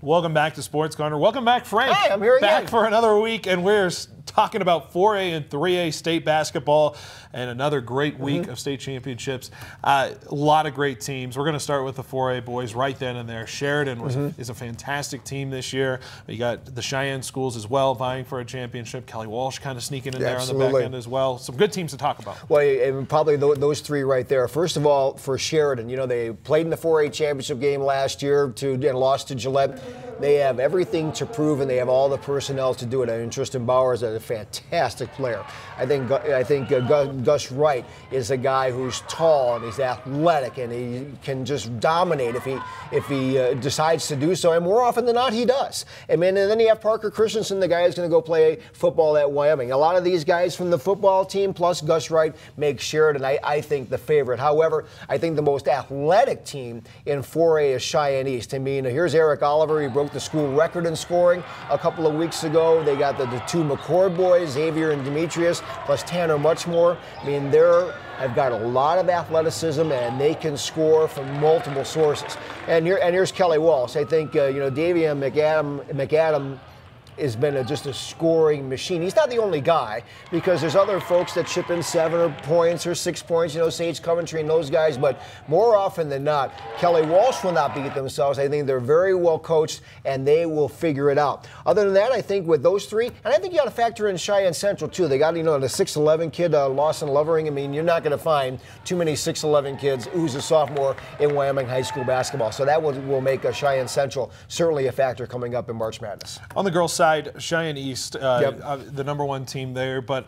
Welcome back to Sports Corner. Welcome back, Frank. Hi, I'm here again. Back for another week, and we're talking about 4A and 3A state basketball and another great week of state championships. A lot of great teams. We're going to start with the 4A boys right then and there. Sheridan is a fantastic team this year. You got the Cheyenne schools as well vying for a championship. Kelly Walsh kind of sneaking in there on the back end as well. Some good teams to talk about. Well, and probably those three right there. First of all, for Sheridan, you know, they played in the 4A championship game last year and lost to Gillette. They have everything to prove, and they have all the personnel to do it. And Tristan Bauer is a fantastic player. I think Gus Wright is a guy who's tall and he's athletic, and he can just dominate if he decides to do so. And more often than not, he does. And then you have Parker Christensen, the guy who's going to go play football at Wyoming. A lot of these guys from the football team plus Gus Wright make Sheridan, I think, the favorite. However, I think the most athletic team in 4A is Cheyenne East. I mean, here's Eric Oliver. He broke the school record in scoring a couple of weeks ago. They got the two McCord boys, Xavier and Demetrius, plus Tanner Muchmore. I mean, I've got a lot of athleticism, and they can score from multiple sources. And here's Kelly Walsh. I think Davian McAdam has been just a scoring machine. He's not the only guy, because there's other folks that chip in 7 points or 6 points, Sage Coventry and those guys, but more often than not, Kelly Walsh will not beat themselves. I think they're very well coached, and they will figure it out. Other than that, I think with those three, and I think you got to factor in Cheyenne Central too. They got, the 6'11" kid, Lawson Lovering. I mean, you're not going to find too many 6'11" kids who's a sophomore in Wyoming high school basketball. So that will make Cheyenne Central certainly a factor coming up in March Madness. On the girls' side, Cheyenne East, the #1 team there, but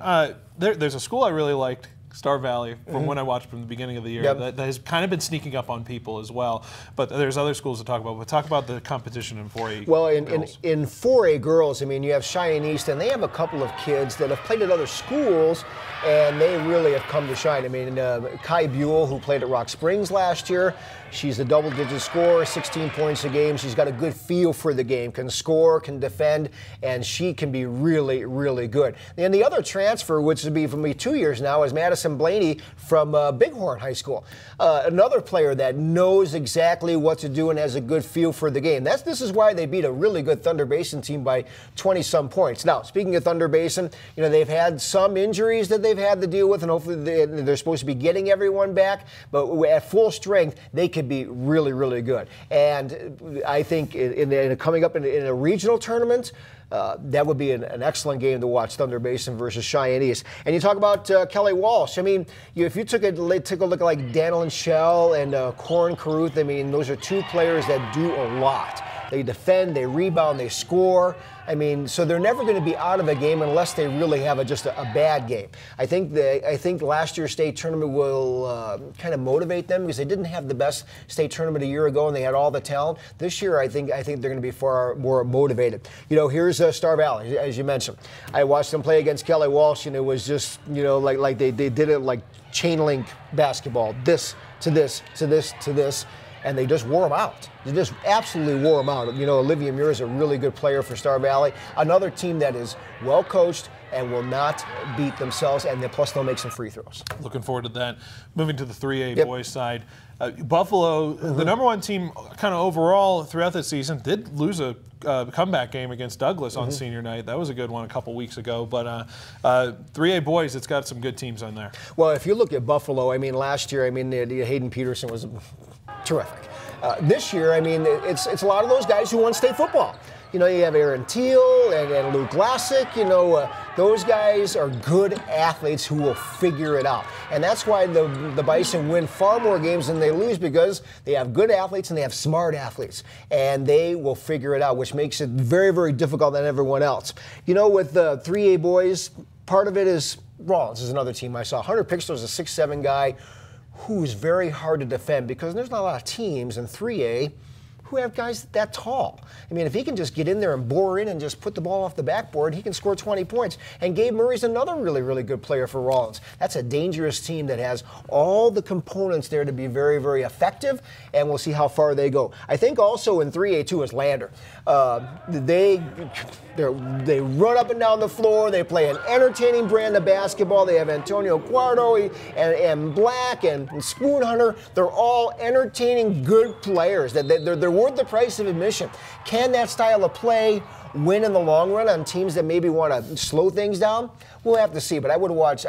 there's a school I really liked, Star Valley, from when I watched from the beginning of the year, that has kind of been sneaking up on people as well. But there's other schools to talk about. But talk about the competition in 4A. Well, in 4A girls, I mean, you have Cheyenne East, and they have a couple of kids that have played at other schools, and they really have come to shine. I mean, Kai Buell, who played at Rock Springs last year, she's a double-digit scorer, 16 points a game. She's got a good feel for the game, can score, can defend, and she can be really, really good. And the other transfer, which would be for me 2 years now, is Madison Blaney from Bighorn High School. Another player that knows exactly what to do and has a good feel for the game. This is why they beat a really good Thunder Basin team by 20-some points. Now, speaking of Thunder Basin, they've had some injuries that they've had to deal with, and hopefully they're supposed to be getting everyone back. But at full strength, they could be really, really good. And I think coming up in a regional tournament, that would be an excellent game to watch, Thunder Basin versus Cheyenne East. And you talk about Kelly Walsh. I mean, if you took a look at like Danilyn Shell and Corin Caruth, I mean, those are two players that do a lot. They defend, they rebound, they score. I mean, so they're never going to be out of a game unless they really have just a bad game. I think last year's state tournament will kind of motivate them, because they didn't have the best state tournament a year ago and they had all the talent. This year, I think they're going to be far more motivated. Here's Star Valley, as you mentioned. I watched them play against Kelly Walsh, and it was just like they did it like chain link basketball, this to this to this to this. And they just wore them out. They just absolutely wore them out. Olivia Muir is a really good player for Star Valley. Another team that is well coached and will not beat themselves, and plus they'll make some free throws. Looking forward to that. Moving to the 3A boys side, Buffalo, the #1 team, kind of overall throughout the season, did lose a comeback game against Douglas on senior night. That was a good one a couple weeks ago. But 3A boys, it's got some good teams on there. Well, if you look at Buffalo, I mean, last year, I mean, Hayden Peterson was terrific. This year, I mean, it's a lot of those guys who won state football. You have Aaron Teal and Luke Lassick. Those guys are good athletes who will figure it out. And that's why the Bison win far more games than they lose, because they have good athletes and they have smart athletes. And they will figure it out, which makes it very, very difficult than everyone else. With the 3A boys, part of it is Rollins is another team I saw. Hunter Pixler is a 6'7" guy who's very hard to defend, because there's not a lot of teams in 3A who have guys that tall. I mean, if he can just get in there and bore in and just put the ball off the backboard, he can score 20 points. And Gabe Murray's another really, really good player for Rollins. That's a dangerous team that has all the components there to be very, very effective, and we'll see how far they go. I think also in 3A too is Lander. They run up and down the floor. They play an entertaining brand of basketball. They have Antonio Guardo and Black and Spoon Hunter. They're all entertaining, good players. They're worth the price of admission. Can that style of play win in the long run on teams that maybe want to slow things down? We'll have to see, but I would watch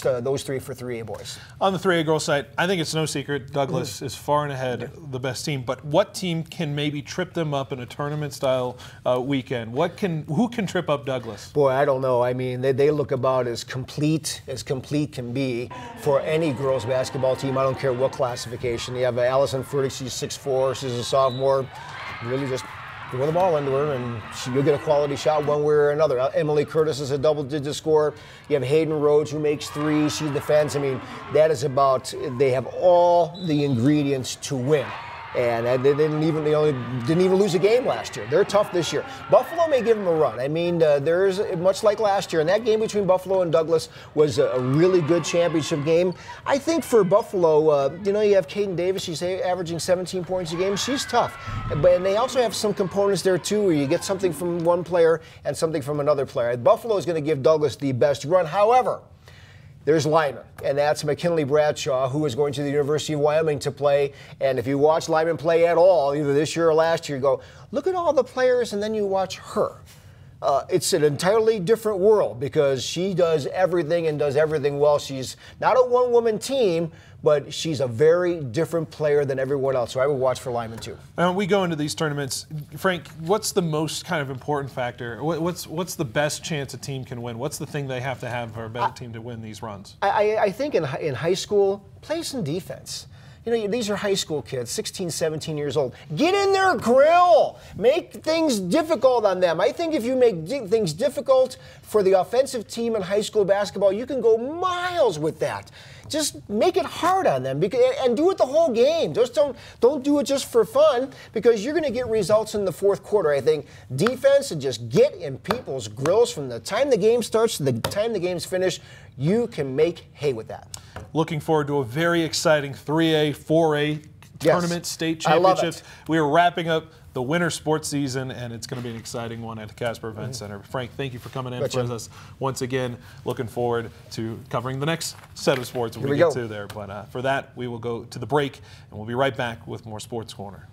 those 3 for 3A boys. On the 3A girls side, I think it's no secret Douglas is far and ahead the best team, but what team can maybe trip them up in a tournament-style weekend? Who can trip up Douglas? Boy, I don't know. I mean, they look about as complete can be for any girls basketball team. I don't care what classification. You have Allison Furtick, she's 6'4", she's a sophomore. Really just throw the ball into her, and you'll get a quality shot one way or another. Emily Curtis is a double-digit scorer. You have Hayden Rhodes, who makes threes. She defends. I mean, that is about, they have all the ingredients to win. And they didn't even lose a game last year. They're tough this year. Buffalo may give them a run. I mean, there's much like last year, and that game between Buffalo and Douglas was a really good championship game. I think for Buffalo, you have Caden Davis. She's averaging 17 points a game. She's tough, and they also have some components there too, where you get something from one player and something from another player. Buffalo is going to give Douglas the best run. However, there's Lyman, and that's McKinley Bradshaw, who is going to the University of Wyoming to play. And if you watch Lyman play at all, either this year or last year, you go, look at all the players, and then you watch her. It's an entirely different world because she does everything and does everything well. She's not a one-woman team, but she's a very different player than everyone else. So I would watch for Lyman too. And we go into these tournaments, Frank, what's the most kind of important factor? What's the best chance a team can win? What's the thing they have to have for a better team to win these runs? I think in high school, play some defense. These are high school kids, 16, 17 years old. Get in their grill. Make things difficult on them. I think if you make things difficult for the offensive team in high school basketball, you can go miles with that. Just make it hard on them and do it the whole game. Just don't do it just for fun, because you're going to get results in the fourth quarter. I think defense, and just get in people's grills from the time the game starts to the time the game's finished. You can make hay with that. Looking forward to a very exciting 3A, 4A tournament, state championships. We are wrapping up the winter sports season, and it's going to be an exciting one at the Casper Event Center. Frank, thank you for coming in with us once again. Looking forward to covering the next set of sports when we get to there. But for that, we will go to the break, and we'll be right back with more Sports Corner.